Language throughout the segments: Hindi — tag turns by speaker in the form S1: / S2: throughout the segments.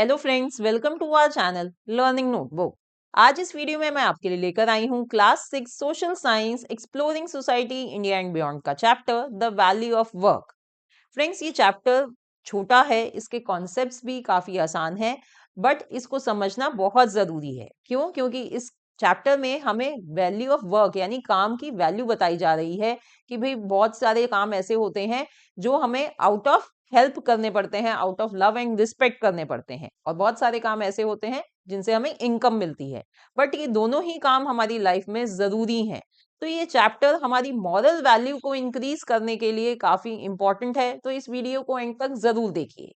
S1: Hello friends, welcome to our channel learning notebook. आज इस वीडियो में मैं आपके लिए लेकर आई हूँ class 6 social science exploring society India and beyond का chapter the value of work. Friends, ये चैप्टर छोटा है, इसके कॉन्सेप्ट्स भी काफी आसान है, बट इसको समझना बहुत जरूरी है। क्योंकि इस चैप्टर में हमें वैल्यू ऑफ वर्क यानी काम की वैल्यू बताई जा रही है कि भाई बहुत सारे काम ऐसे होते हैं जो हमें आउट ऑफ हेल्प करने पड़ते हैं, out of love and respect करने पड़ते हैं, और बहुत सारे काम ऐसे होते हैं जिनसे हमें इनकम मिलती है। बट ये दोनों ही काम हमारी लाइफ में जरूरी हैं। तो ये चैप्टर हमारी मॉरल वैल्यू को इंक्रीज करने के लिए काफी इंपॉर्टेंट है, तो इस वीडियो को एंड तक जरूर देखिए।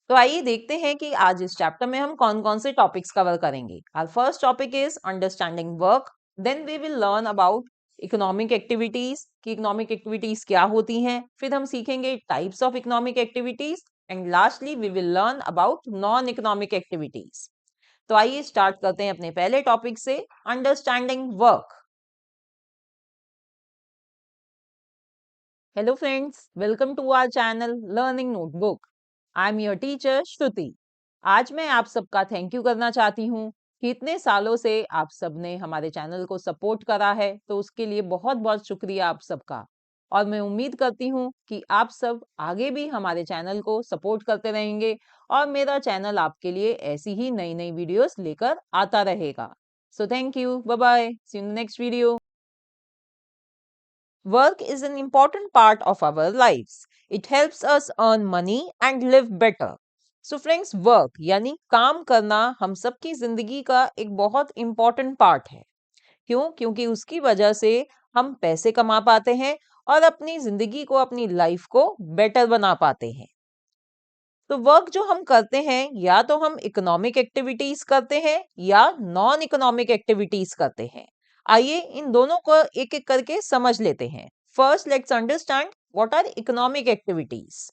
S1: तो आइए देखते हैं कि आज इस चैप्टर में हम कौन कौन से टॉपिक्स कवर करेंगे। Our first topic is understanding work. Then we will learn about economic activities कि इकोनॉमिक एक्टिविटीज क्या होती हैं। फिर हम सीखेंगे types of economic activities and lastly we will learn about non economic activities. तो आइए स्टार्ट करते हैं अपने पहले टॉपिक से, understanding work. Hello friends, welcome to our channel learning notebook. I am your teacher Shruti. आज मैं आप सबका थैंक यू करना चाहती हूँ कि इतने सालों से आप सबने हमारे चैनल को सपोर्ट करा है, तो उसके लिए बहुत बहुत शुक्रिया आप सबका। और मैं उम्मीद करती हूँ कि आप सब आगे भी हमारे चैनल को सपोर्ट करते रहेंगे और मेरा चैनल आपके लिए ऐसी ही नई नई वीडियोस लेकर आता रहेगा। So thank you, bye bye, see you in next video. Work is an important part of our lives. It helps us earn money and live better. So friends, work यानी काम करना हम सबकी जिंदगी का एक बहुत important part है। क्योंकि उसकी वजह से हम पैसे कमा पाते हैं और अपनी जिंदगी को, अपनी लाइफ को बेटर बना पाते हैं। तो वर्क जो हम करते हैं, या तो हम इकोनॉमिक एक्टिविटीज करते हैं या नॉन इकोनॉमिक एक्टिविटीज करते हैं। आइए इन दोनों को एक एक करके समझ लेते हैं। First let's understand what are economic activities.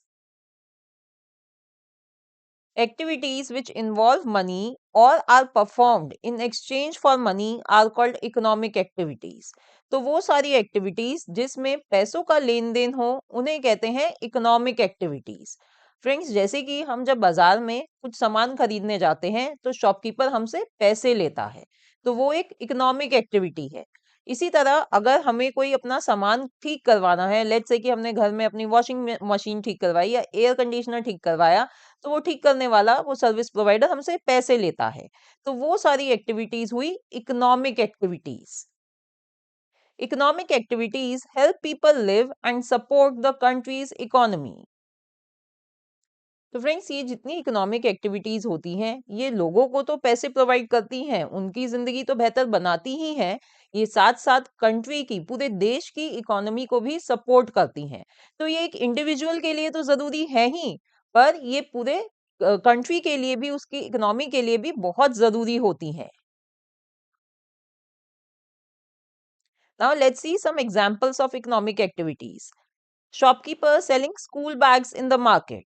S1: Activities which involve money or are performed in exchange for money are called economic activities. तो वो सारी एक्टिविटीज जिसमें पैसों का लेन देन हो उन्हें कहते हैं इकोनॉमिक एक्टिविटीज। फ्रेंड्स, जैसे कि हम जब बाजार में कुछ सामान खरीदने जाते हैं तो शॉपकीपर हमसे पैसे लेता है, तो वो एक इकोनॉमिक एक्टिविटी है। इसी तरह अगर हमें कोई अपना सामान ठीक करवाना है, लेट्स से कि हमने घर में अपनी वॉशिंग मशीन ठीक करवाई या एयर कंडीशनर ठीक करवाया, तो वो ठीक करने वाला, वो सर्विस प्रोवाइडर हमसे पैसे लेता है। तो वो सारी एक्टिविटीज हुई economic activities. Economic activities help people live and support the countries economy. तो फ्रेंड्स, ये जितनी इकोनॉमिक एक्टिविटीज होती हैं, ये लोगों को तो पैसे प्रोवाइड करती हैं, उनकी जिंदगी तो बेहतर बनाती ही हैं। ये साथ साथ कंट्री की, पूरे देश की इकोनॉमी को भी सपोर्ट करती हैं। तो ये एक इंडिविजुअल के लिए तो जरूरी है ही, पर ये पूरे कंट्री के लिए भी, उसकी इकोनॉमी के लिए भी बहुत जरूरी होती हैं। Now let's see some examples of economic activities. Shopkeeper selling school bags in the market.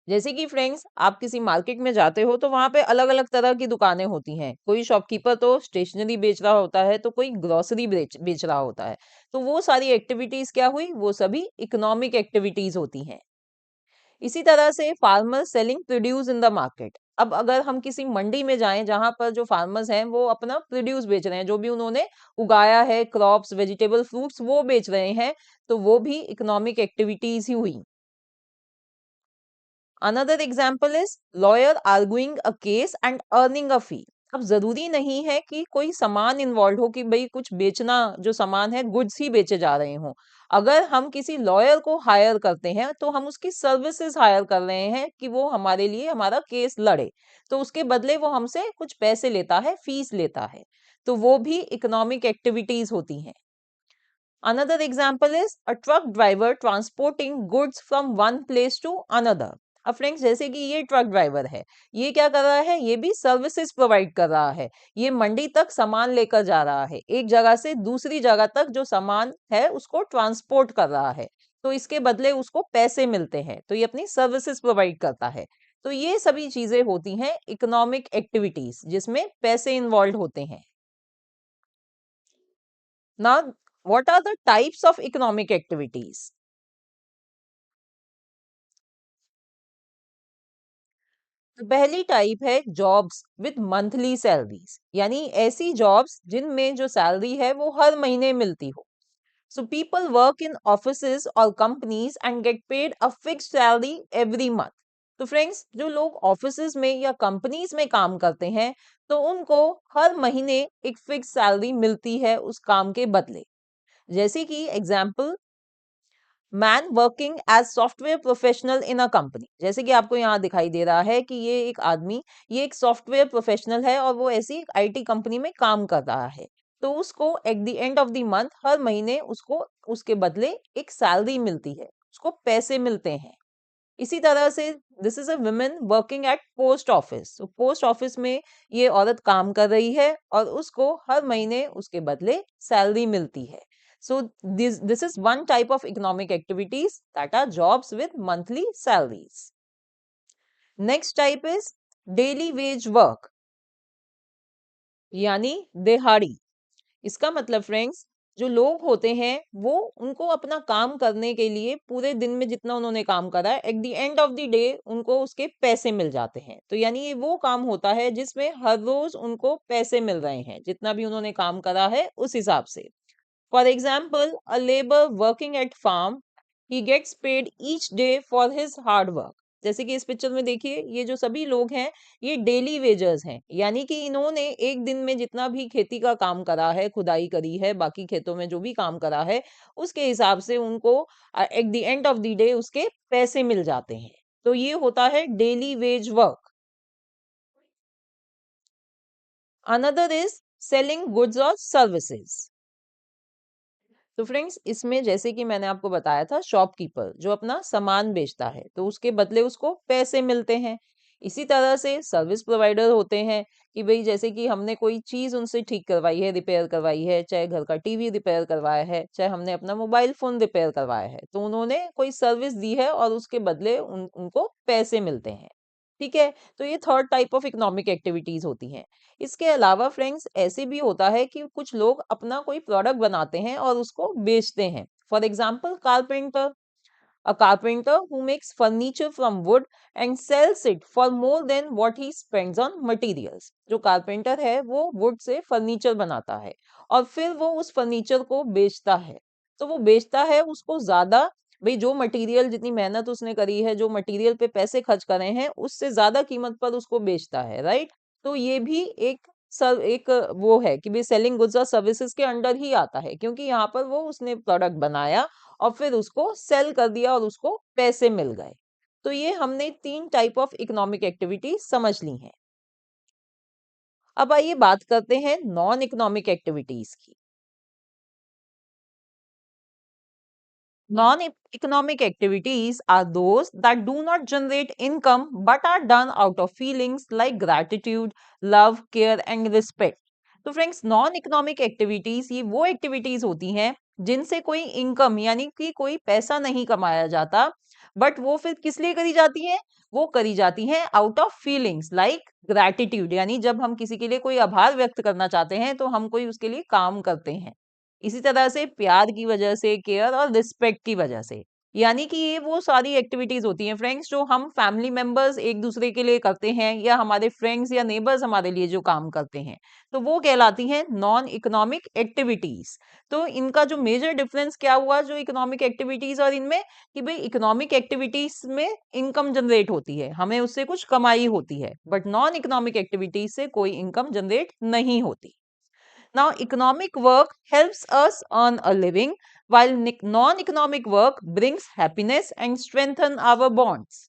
S1: जैसे कि फ्रेंड्स, आप किसी मार्केट में जाते हो तो वहां पे अलग अलग तरह की दुकानें होती हैं। कोई शॉपकीपर तो स्टेशनरी बेच रहा होता है, तो कोई ग्रोसरी बेच बेच रहा होता है। तो वो सारी एक्टिविटीज क्या हुई, वो सभी इकोनॉमिक एक्टिविटीज होती हैं। इसी तरह से farmer selling produce in the market. अब अगर हम किसी मंडी में जाएं जहां पर जो फार्मर्स हैं वो अपना प्रोड्यूस बेच रहे हैं, जो भी उन्होंने उगाया है, क्रॉप्स, वेजिटेबल, फ्रूट्स, वो बेच रहे हैं, तो वो भी इकोनॉमिक एक्टिविटीज ही हुई। Another example is lawyer arguing a case and earning a fee. अब जरूरी नहीं है कि कोई सामान इन्वॉल्व हो, कि भाई कुछ बेचना, जो सामान है गुड्स ही बेचे जा रहे हो। अगर हम किसी लॉयर को हायर करते हैं तो हम उसकी सर्विसेज हायर कर रहे हैं कि वो हमारे लिए हमारा केस लड़े, तो उसके बदले वो हमसे कुछ पैसे लेता है, फीस लेता है। तो वो भी इकोनॉमिक एक्टिविटीज होती हैं। Another example is a truck driver transporting goods from one place to another. अब फ्रेंड्स, जैसे कि ये ट्रक ड्राइवर है, ये क्या कर रहा है, ये भी सर्विसेज प्रोवाइड कर रहा है। ये मंडी तक सामान लेकर जा रहा है, एक जगह से दूसरी जगह तक जो सामान है उसको ट्रांसपोर्ट कर रहा है, तो इसके बदले उसको पैसे मिलते हैं, तो ये अपनी सर्विसेज प्रोवाइड करता है। तो ये सभी चीजें होती हैं इकोनॉमिक एक्टिविटीज जिसमें पैसे इन्वॉल्व होते हैं। Now, what are the types of economic activities? तो पहली टाइप है जॉब्स विद मंथली सैलरीज, यानी ऐसी जॉब्स जिनमें जो सैलरी है वो हर महीने मिलती हो। So people work in offices और companies and get paid a fixed salary every month. तो फ्रेंड्स, जो लोग ऑफिसेज में या कंपनीज में काम करते हैं, तो उनको हर महीने एक फिक्स सैलरी मिलती है उस काम के बदले। जैसे कि example, man working as software professional in a company. जैसे कि आपको यहाँ दिखाई दे रहा है कि ये एक आदमी, ये एक सॉफ्टवेयर प्रोफेशनल है और वो ऐसी एक आईटी कंपनी में काम कर रहा है। तो उसको at the end of the month हर महीने उसको उसके बदले एक सैलरी मिलती है, उसको पैसे मिलते हैं। इसी तरह से this is a women working at post office. तो पोस्ट ऑफिस में ये औरत काम कर रही है और उसको हर महीने उसके बदले सैलरी मिलती है। So this is one type of economic activities that are jobs with monthly salaries. Next type is daily wage work, यानी दिहाड़ी। इसका मतलब फ्रेंड्स, जो लोग होते हैं वो, उनको अपना काम करने के लिए पूरे दिन में जितना उन्होंने काम करा है, eight the end of the day उनको उसके पैसे मिल जाते हैं। तो यानी ये वो काम होता है जिसमें हर रोज उनको पैसे मिल रहे हैं, जितना भी उन्होंने काम करा है उस हिसाब से। For example, a labour working at farm, he gets paid each day for his hard work. जैसे कि इस पिक्चर में देखिए, ये जो सभी लोग हैं, ये डेली वेजर्स हैं, यानी कि इन्होंने एक दिन में जितना भी खेती का काम करा है, खुदाई करी है, बाकी खेतों में जो भी काम करा है, उसके हिसाब से उनको eight the end of the day उसके पैसे मिल जाते हैं। तो ये होता है daily wage work. Another is selling goods और सर्विसेज। तो फ्रेंड्स, इसमें जैसे कि मैंने आपको बताया था, शॉपकीपर जो अपना सामान बेचता है तो उसके बदले उसको पैसे मिलते हैं। इसी तरह से सर्विस प्रोवाइडर होते हैं कि भाई जैसे कि हमने कोई चीज उनसे ठीक करवाई है, रिपेयर करवाई है, चाहे घर का टीवी रिपेयर करवाया है, चाहे हमने अपना मोबाइल फोन रिपेयर करवाया है, तो उन्होंने कोई सर्विस दी है और उसके बदले उनको पैसे मिलते हैं। ठीक है, तो ये third type of economic activities होती हैं। इसके अलावा फ्रेंड्स, ऐसे भी होता है कि कुछ लोग अपना कोई प्रोडक्ट बनाते हैं और उसको बेचते हैं। For example, carpenter, a carpenter who makes furniture from wood and sells it for more than what he spends on materials। जो कारपेंटर है वो वुड से फर्नीचर बनाता है और फिर वो उस फर्नीचर को बेचता है। तो वो बेचता है उसको ज्यादा, भाई जो मटेरियल, जितनी मेहनत उसने करी है, जो मटेरियल पे पैसे खर्च करे हैं, उससे ज्यादा कीमत पर उसको बेचता है, राइट। तो ये भी एक वो है कि भाई सेलिंग गुड्स और सर्विसेज के अंडर ही आता है, क्योंकि यहाँ पर वो उसने प्रोडक्ट बनाया और फिर उसको सेल कर दिया और उसको पैसे मिल गए। तो ये हमने तीन टाइप ऑफ इकोनॉमिक एक्टिविटी समझ ली हैं। अब आइए बात करते हैं नॉन इकोनॉमिक एक्टिविटीज की। Non-economic activities are those that do not generate income but are done out of feelings like gratitude, love, care and respect। तो फ्रेंड्स, नॉन इकोनॉमिक एक्टिविटीज ये वो एक्टिविटीज होती हैं जिनसे कोई इनकम यानी कि कोई पैसा नहीं कमाया जाता, बट वो फिर किस लिए करी जाती है? वो करी जाती हैं out of feelings like gratitude, यानी जब हम किसी के लिए कोई आभार व्यक्त करना चाहते हैं तो हम कोई उसके लिए काम करते हैं। इसी तरह से प्यार की वजह से, केयर और रिस्पेक्ट की वजह से। यानी कि ये वो सारी एक्टिविटीज होती हैं फ्रेंड्स जो हम फैमिली मेंबर्स एक दूसरे के लिए करते हैं, या हमारे फ्रेंड्स या नेबर्स हमारे लिए जो काम करते हैं, तो वो कहलाती हैं नॉन इकोनॉमिक एक्टिविटीज। तो इनका जो मेजर डिफरेंस क्या हुआ जो इकोनॉमिक एक्टिविटीज और इनमें, कि भाई इकोनॉमिक एक्टिविटीज में इनकम जनरेट होती है, हमें उससे कुछ कमाई होती है, बट नॉन इकोनॉमिक एक्टिविटीज से कोई इनकम जनरेट नहीं होती। Now, economic work helps us earn a living, while non-economic work brings happiness and strengthen our bonds।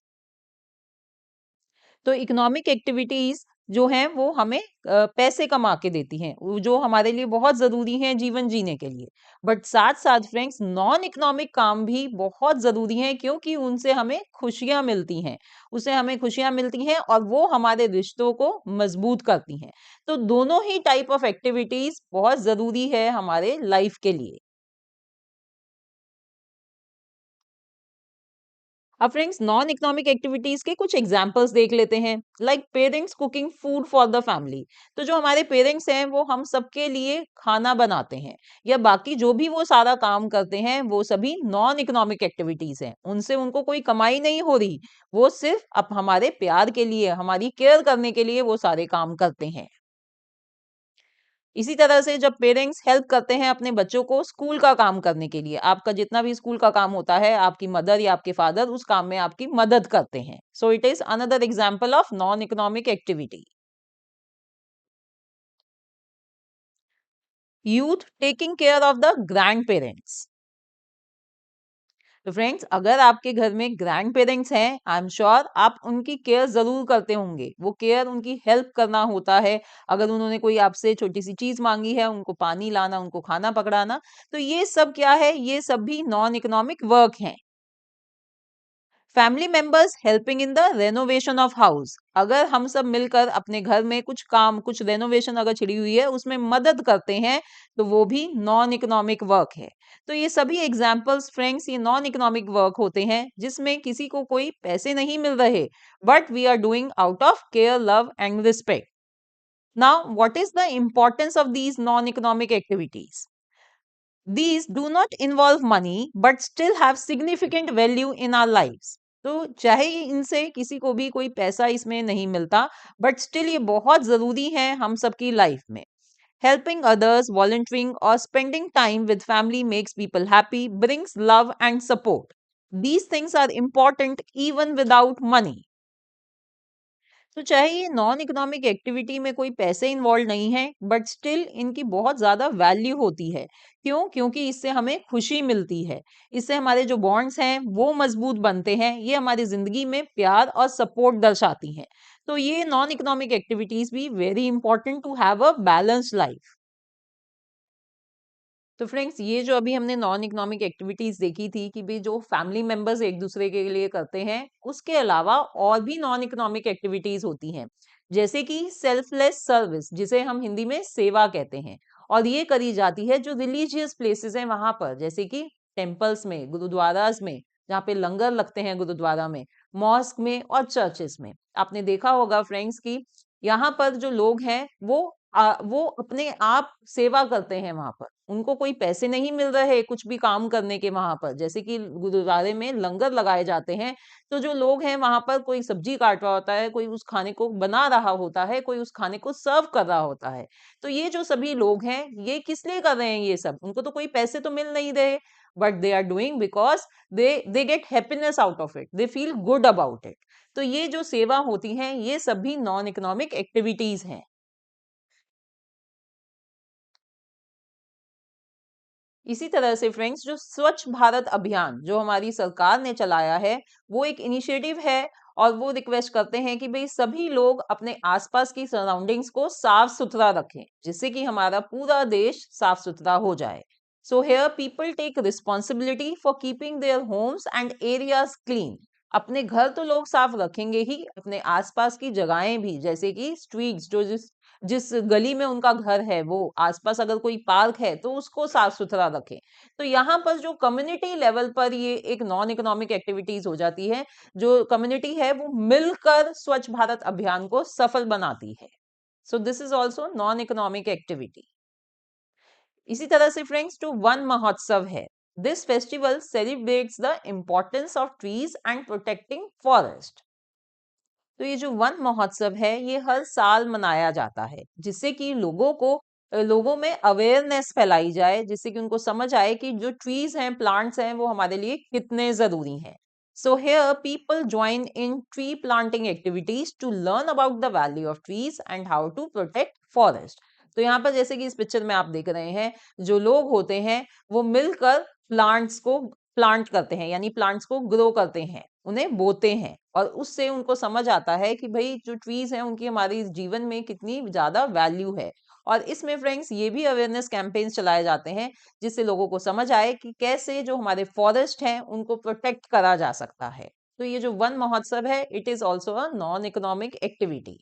S1: तो इकोनॉमिक एक्टिविटीज जो हैं वो हमें पैसे कमा के देती हैं, जो हमारे लिए बहुत जरूरी हैं जीवन जीने के लिए। बट साथ साथ फ्रेंड्स, नॉन इकोनॉमिक काम भी बहुत जरूरी हैं, क्योंकि उनसे हमें खुशियां मिलती हैं, उससे हमें खुशियां मिलती हैं और वो हमारे रिश्तों को मजबूत करती हैं। तो दोनों ही टाइप ऑफ एक्टिविटीज बहुत जरूरी है हमारे लाइफ के लिए। अब फ्रेंड्स नॉन इकोनॉमिक एक्टिविटीज के कुछ एग्जांपल्स देख लेते हैं, like parents cooking food for the family. तो जो हमारे पेरेंट्स हैं वो हम सबके लिए खाना बनाते हैं, या बाकी जो भी वो सारा काम करते हैं वो सभी नॉन इकोनॉमिक एक्टिविटीज हैं, उनसे उनको कोई कमाई नहीं हो रही, वो सिर्फ अब हमारे प्यार के लिए, हमारी केयर करने के लिए वो सारे काम करते हैं। इसी तरह से जब पेरेंट्स हेल्प करते हैं अपने बच्चों को स्कूल का काम करने के लिए, आपका जितना भी स्कूल का काम होता है, आपकी मदर या आपके फादर उस काम में आपकी मदद करते हैं। So it is another example of non economic activity. Youth taking care of the grand parents. तो फ्रेंड्स अगर आपके घर में ग्रैंड पेरेंट्स हैं, आई एम श्योर आप उनकी केयर जरूर करते होंगे। वो केयर उनकी हेल्प करना होता है। अगर उन्होंने कोई आपसे छोटी सी चीज मांगी है, उनको पानी लाना, उनको खाना पकड़ाना, तो ये सब क्या है, ये सब भी नॉन इकोनॉमिक वर्क है। Family members helping in the renovation of house. अगर हम सब मिलकर अपने घर में कुछ काम, कुछ रेनोवेशन अगर छिड़ी हुई है उसमें मदद करते हैं, तो वो भी नॉन इकोनॉमिक वर्क है। तो ये सभी एग्जांपल्स फ्रेंड्स ये नॉन इकोनॉमिक वर्क होते हैं जिसमें किसी को कोई पैसे नहीं मिल रहे, but we are doing out of care, love and respect. Now what is the importance of these non economic activities? These do not involve money but still have significant value in our lives. तो चाहे इनसे किसी को भी कोई पैसा इसमें नहीं मिलता, बट स्टिल ये बहुत जरूरी है हम सबकी लाइफ में। Helping others, volunteering or spending time with family makes people happy, brings love and support. These things are important even without money. तो चाहे ये नॉन इकोनॉमिक एक्टिविटी में कोई पैसे इन्वॉल्व नहीं है, बट स्टिल इनकी बहुत ज्यादा वैल्यू होती है। क्यों? क्योंकि इससे हमें खुशी मिलती है, इससे हमारे जो बॉन्ड्स हैं वो मजबूत बनते हैं, ये हमारी जिंदगी में प्यार और सपोर्ट दर्शाती हैं। तो ये नॉन इकोनॉमिक एक्टिविटीज भी very important to have a balanced life. तो फ्रेंड्स ये जो अभी हमने नॉन इकोनॉमिक एक्टिविटीज देखी थी कि भाई जो फैमिली मेंबर्स एक दूसरे के लिए करते हैं, उसके अलावा और भी नॉन इकोनॉमिक एक्टिविटीज होती हैं, जैसे कि सेल्फलेस सर्विस, जिसे हम हिंदी में सेवा कहते हैं। और ये करी जाती है जो रिलीजियस प्लेसेस हैं वहां पर, जैसे कि टेम्पल्स में, गुरुद्वारास में, जहाँ पे लंगर लगते हैं गुरुद्वारा में, मॉस्क में और चर्चेस में। आपने देखा होगा फ्रेंड्स कि यहाँ पर जो लोग हैं वो अपने आप सेवा करते हैं वहां पर, उनको कोई पैसे नहीं मिल रहे कुछ भी काम करने के वहां पर। जैसे कि गुरुद्वारे में लंगर लगाए जाते हैं, तो जो लोग हैं वहां पर, कोई सब्जी काट रहा होता है, कोई उस खाने को बना रहा होता है, कोई उस खाने को सर्व कर रहा होता है। तो ये जो सभी लोग हैं ये किस लिए कर रहे हैं? ये सब उनको तो कोई पैसे तो मिल नहीं रहे, but they are doing because they get happiness out of it, they feel good about it. तो ये जो सेवा होती है ये सभी नॉन इकोनॉमिक एक्टिविटीज हैं। इसी तरह से फ्रेंड्स जो स्वच्छ भारत अभियान जो हमारी सरकार ने चलाया है, वो एक इनिशिएटिव है। और वो रिक्वेस्ट करते हैं कि भाई सभी लोग अपने आसपास की सराउंडिंग्स को साफ सुथरा रखें, जिससे कि हमारा पूरा देश साफ सुथरा हो जाए। So here people take responsibility for keeping their homes and areas clean. अपने घर तो लोग साफ रखेंगे ही, अपने आसपास की जगहें भी, जैसे कि स्ट्रीट्स, जो जिस जिस गली में उनका घर है, वो आसपास अगर कोई पार्क है तो उसको साफ सुथरा रखें। तो यहाँ पर जो कम्युनिटी लेवल पर ये एक नॉन इकोनॉमिक एक्टिविटीज हो जाती है, जो कम्युनिटी है वो मिलकर स्वच्छ भारत अभियान को सफल बनाती है। So this is also non economic activity. इसी तरह से फ्रेंड्स जो वन महोत्सव है, this festival celebrates the importance of trees and protecting forest. तो ये जो वन महोत्सव है ये हर साल मनाया जाता है, जिससे कि लोगों में अवेयरनेस फैलाई जाए, जिससे कि उनको समझ आए कि जो ट्रीज हैं, प्लांट्स हैं, वो हमारे लिए कितने जरूरी हैं। So here people join in tree planting activities to learn about the value of trees and how to protect forest. तो यहाँ पर जैसे कि इस पिक्चर में आप देख रहे हैं, जो लोग होते हैं वो मिलकर प्लांट्स को प्लांट करते हैं, यानी प्लांट्स को ग्रो करते हैं, उन्हें बोते हैं। और उससे उनको समझ आता है कि भाई जो ट्रीज हैं उनकी हमारे इस जीवन में कितनी ज्यादा वैल्यू है। और इसमें फ्रेंड्स ये भी अवेयरनेस कैंपेन्स चलाए जाते हैं, जिससे लोगों को समझ आए कि कैसे जो हमारे फॉरेस्ट हैं उनको प्रोटेक्ट करा जा सकता है। तो ये जो वन महोत्सव है, it is also a non economic activity.